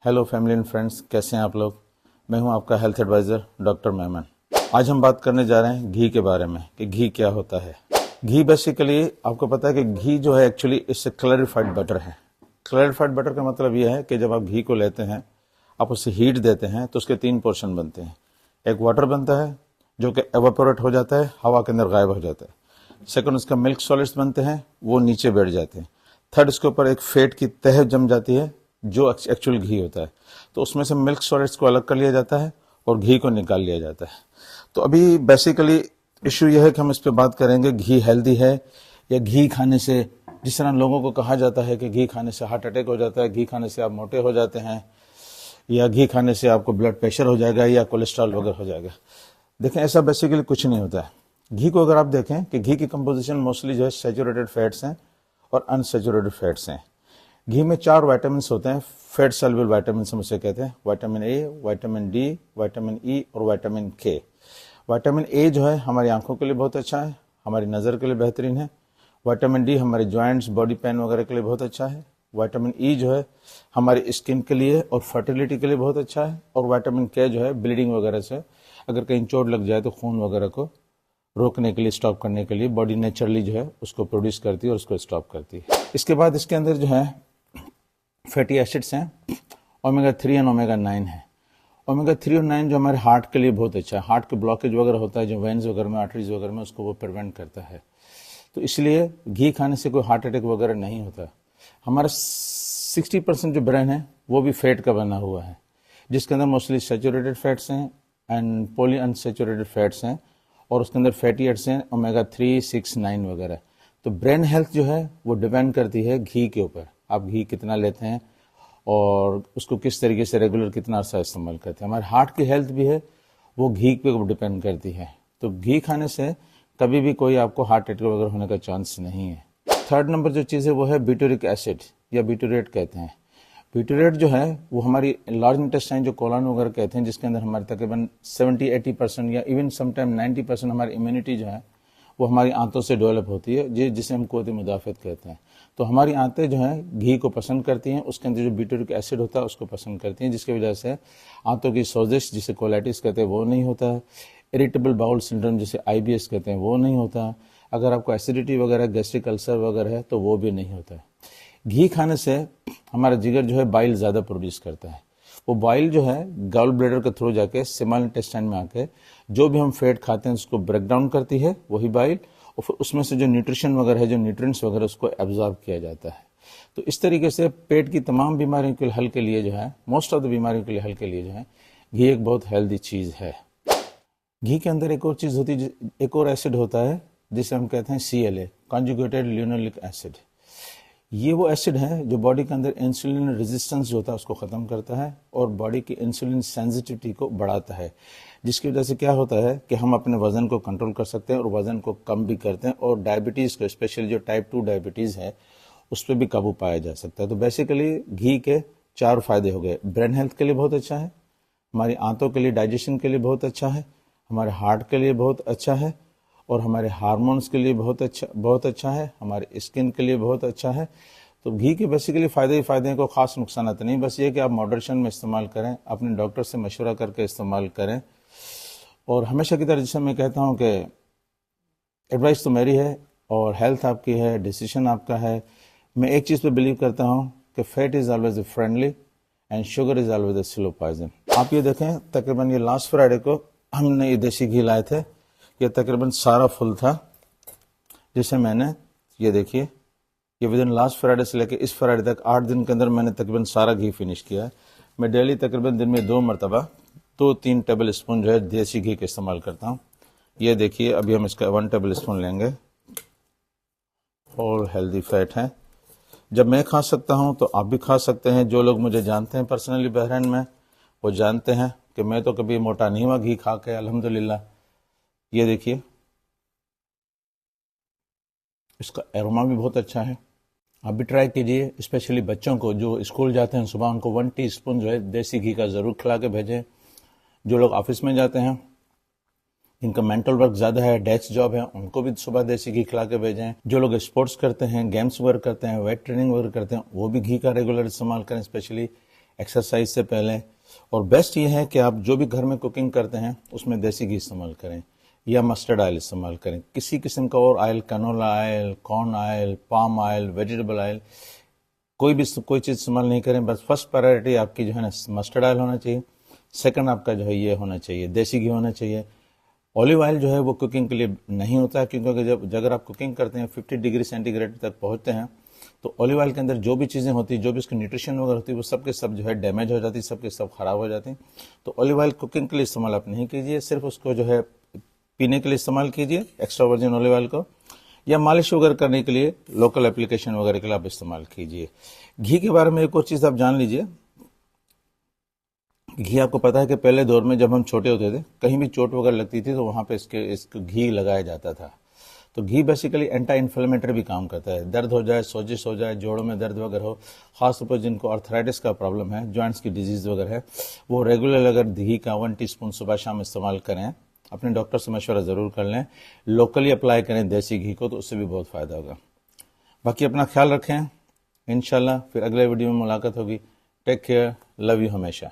Hello family and friends, कैसे हैं आप लोग। मैं हूं आपका हेल्थ एडवाइज़र डॉक्टर मेमन। आज हम बात करने जा रहे हैं घी के बारे में कि घी क्या होता है। घी बेसिकली आपको पता है कि घी जो है एक्चुअली इससे क्लैरिफाइड बटर है। क्लैरिफाइड बटर का मतलब यह है कि जब आप घी को लेते हैं, आप उसे हीट देते हैं तो उसके 3 पोर्शन बनते हैं। एक वाटर बनता है जो कि एवापोरेट हो जाता है, हवा के अंदर गायब हो जाता है। सेकंड, उसका मिल्क सॉलिड्स बनते हैं, वो नीचे बैठ जाते हैं। थर्ड, इसके ऊपर एक फैट की तह जम जाती है जो एक्चुअल घी होता है। तो उसमें से मिल्क सॉलिड्स को अलग कर लिया जाता है और घी को निकाल लिया जाता है। तो अभी बेसिकली इश्यू यह है कि हम इस पर बात करेंगे घी हेल्दी है या घी खाने से, जिस तरह लोगों को कहा जाता है कि घी खाने से हार्ट अटैक हो जाता है, घी खाने से आप मोटे हो जाते हैं, या घी खाने से आपको ब्लड प्रेशर हो जाएगा या कोलेस्ट्रॉल वगैरह हो जाएगा। देखें, ऐसा बेसिकली कुछ नहीं होता है। घी को अगर आप देखें कि घी की कंपोजिशन मोस्टली जो है सैचुरेटेड फैट्स हैं और अनसैचुरेटेड फैट्स हैं। घी में 4 विटामिन होते हैं, फैट सॉल्युबल विटामिन हम उसे कहते हैं। Vitamin A, vitamin D, vitamin E और विटामिन के। विटामिन ए जो है हमारी आंखों के लिए बहुत अच्छा है, हमारी नज़र के लिए बेहतरीन है। विटामिन डी हमारे जॉइंट्स, बॉडी पेन वगैरह के लिए बहुत अच्छा है। विटामिन ई जो है हमारी स्किन के लिए और फर्टिलिटी के लिए बहुत अच्छा है। और विटामिन के जो है ब्लीडिंग वगैरह से, अगर कहीं चोट लग जाए तो खून वगैरह को रोकने के लिए, स्टॉप करने के लिए बॉडी नेचुरली जो है उसको प्रोड्यूस करती है और उसको स्टॉप करती है। इसके बाद इसके अंदर जो है फैटी एसिड्स हैं, ओमेगा 3 और ओमेगा 9 है। ओमेगा 3 और 9 जो हमारे हार्ट के लिए बहुत अच्छा है। हार्ट के ब्लॉकेज वगैरह होता है जो वेन्स वगैरह में, आर्टरीज वगैरह में, उसको वो प्रिवेंट करता है। तो इसलिए घी खाने से कोई हार्ट अटैक वगैरह नहीं होता। हमारा 60% जो ब्रेन है वो भी फैट का बना हुआ है, जिसके अंदर मोस्टली सैचुरेटेड फैट्स हैं एंड पॉली अनसैचुरेटेड फैट्स हैं, और उसके अंदर फैटी एसिड्स हैं ओमेगा 3, 6, 9 वगैरह। तो ब्रेन हेल्थ जो है वो डिपेंड करती है घी के ऊपर। आप घी कितना लेते हैं और उसको किस तरीके से रेगुलर कितना अर्सा इस्तेमाल करते हैं। हमारे हार्ट की हेल्थ भी है वो घी पे डिपेंड करती है। तो घी खाने से कभी भी कोई आपको हार्ट अटैक वगैरह होने का चांस नहीं है। थर्ड नंबर जो चीज़ है वो है ब्यूटेरिक एसिड या ब्यूटेरेट कहते हैं। ब्यूटेरेट जो है वो हमारी लार्ज इंटेस्टाइन जो कोलन वगैरह कहते हैं, जिसके अंदर हमारे तकरीबन 70-80% या इवन समटाइम 90% हमारी इम्यूनिटी जो है वो हमारी आंतों से डेवलप होती है, जिसे हम क़ुव्वत मुदाफ़त कहते हैं। तो हमारी आंतें जो हैं घी को पसंद करती हैं, उसके अंदर जो ब्यूटेरिक एसिड होता है उसको पसंद करती हैं, जिसकी वजह से आंतों की सोजिश जिसे कोलाइटिस कहते हैं वो नहीं होता है। इरिटेबल बाउल सिंड्रोम जिसे IBS कहते हैं वो नहीं होता। अगर आपको एसिडिटी वगैरह, गैस्ट्रिक अल्सर वगैरह है तो वो भी नहीं होता है। घी खाने से हमारा जिगर जो है बाइल ज़्यादा प्रोड्यूस करता है। वो बाइल जो है गॉल ब्लैडर के थ्रू जाके स्मॉल इंटेस्टाइन में आके जो भी हम फैट खाते हैं उसको ब्रेक डाउन करती है वही बाइल, और फिर उसमें से जो न्यूट्रिशन वगैरह है, जो न्यूट्रिएंट्स वगैरह, उसको एब्जॉर्ब किया जाता है। तो इस तरीके से पेट की तमाम बीमारियों के हल के लिए जो है, मोस्ट ऑफ द बीमारियों के लिए हल के लिए जो है घी एक बहुत हेल्दी चीज़ है। घी के अंदर एक और चीज़ होती है, एक और एसिड होता है जिसे हम कहते हैं CLA, कॉन्जुगेटेड लिनोलिक एसिड। ये वो एसिड है जो बॉडी के अंदर इंसुलिन रेजिस्टेंस जो होता है उसको ख़त्म करता है और बॉडी की इंसुलिन सेंसिटिविटी को बढ़ाता है, जिसकी वजह से क्या होता है कि हम अपने वज़न को कंट्रोल कर सकते हैं और वज़न को कम भी करते हैं, और डायबिटीज़ को, स्पेशली जो टाइप 2 डायबिटीज़ है, उस पर भी काबू पाया जा सकता है। तो बेसिकली घी के 4 फायदे हो गए। ब्रेन हेल्थ के लिए बहुत अच्छा है, हमारी आंतों के लिए, डाइजेशन के लिए बहुत अच्छा है, हमारे हार्ट के लिए बहुत अच्छा है, और हमारे हार्मोन्स के लिए बहुत अच्छा है, हमारे स्किन के लिए बहुत अच्छा है। तो घी के बेसिकली फ़ायदे ही फ़ायदे हैं, को ख़ास नुकसान नहीं। बस ये कि आप मॉडरेशन में इस्तेमाल करें, अपने डॉक्टर से मशवरा करके इस्तेमाल करें। और हमेशा की तरह जैसे मैं कहता हूँ कि एडवाइस तो मेरी है और हेल्थ आपकी है, डिसीजन आपका है। मैं एक चीज़ पे बिलीव करता हूँ कि fat is always a friendly and sugar is always a slow poison. आप ये देखें, तकरीबन ये लास्ट फ्राइडे को हमने ये देसी घी लाए थे, ये तकरीबन सारा फुल था, जिसे मैंने, ये देखिए, ये विदिन लास्ट फ्राइडे से लेकर इस फ्राइडे तक 8 दिन के अंदर मैंने तकरीबन सारा घी फिनिश किया है। मैं डेली तकरीबन दिन में 2 मरतबा 2-3 टेबल स्पून जो है देसी घी का इस्तेमाल करता हूँ। ये देखिए, अभी हम इसका 1 टेबल स्पून लेंगे। और हेल्दी फैट है, जब मैं खा सकता हूँ तो आप भी खा सकते हैं। जो लोग मुझे जानते हैं पर्सनली बहरीन में, वो जानते हैं कि मैं तो कभी मोटा नहीं हुआ घी खा के, अल्हम्दुलिल्लाह। ये देखिए, इसका एरोमा भी बहुत अच्छा है। आप भी ट्राई कीजिए, स्पेशली बच्चों को जो स्कूल जाते हैं सुबह, उनको 1 टीस्पून जो है देसी घी का ज़रूर खिला के भेजें। जो लोग ऑफिस में जाते हैं, इनका मेंटल वर्क ज़्यादा है, डेस्क जॉब है, उनको भी सुबह देसी घी खिला के भेजें। जो लोग स्पोर्ट्स करते हैं, गेम्स वर्क करते हैं, वेट ट्रेनिंग वर्क करते हैं, वो भी घी का रेगुलर इस्तेमाल करें, स्पेशली एक्सरसाइज से पहले। और बेस्ट ये है कि आप जो भी घर में कुकिंग करते हैं उसमें देसी घी इस्तेमाल करें या मस्टर्ड ऑयल इस्तेमाल करें। किसी किस्म का और oil, canola oil, corn oil, palm oil, vegetable oil, कोई चीज़ इस्तेमाल नहीं करें। बस फर्स्ट प्रायोरिटी आपकी जो है ना मस्टर्ड ऑयल होना चाहिए। सेकंड आपका जो है ये होना चाहिए, देसी घी होना चाहिए। ऑलिव ऑयल जो है वो कुकिंग के लिए नहीं होता है, क्योंकि जब अगर आप कुकिंग करते हैं 50 डिग्री सेंटीग्रेड तक पहुंचते हैं तो ऑलिव ऑयल के अंदर जो भी चीज़ें होती है, जो भी उसकी न्यूट्रिशन वगैरह होती है, वो सब के सब जो है डैमेज हो जाती है, सब के सब खराब हो जाती हैं। तो ऑलिव ऑयल कुकिंग के लिए इस्तेमाल आप नहीं कीजिए, सिर्फ उसको जो है पीने के लिए इस्तेमाल कीजिए, एक्स्ट्रा वर्जिन ऑलिव ऑयल को, या मालिश वगैरह करने के लिए लोकल एप्लीकेशन वगैरह के लिए आप इस्तेमाल कीजिए। घी के बारे में एक और चीज़ आप जान लीजिए। घी आपको पता है कि पहले दौर में जब हम छोटे होते थे, कहीं भी चोट वगैरह लगती थी तो वहाँ पे इसको घी लगाया जाता था। तो घी बेसिकली एंटी इन्फ्लेमेटरी भी काम करता है। दर्द हो जाए, सोजिश हो जाए, जोड़ों में दर्द वगैरह हो, खासतौर पर जिनको आर्थराइटिस का प्रॉब्लम है, जॉइंट्स की डिजीज वगैरह है, वो रेगुलर अगर घी का 1 टीस्पून सुबह शाम इस्तेमाल करें, अपने डॉक्टर से मशवरा ज़रूर कर लें, लोकली अप्लाई करें देसी घी को, तो उससे भी बहुत फ़ायदा होगा। बाकी अपना ख्याल रखें, इंशाल्लाह फिर अगले वीडियो में मुलाकात होगी। टेक केयर, लव यू हमेशा।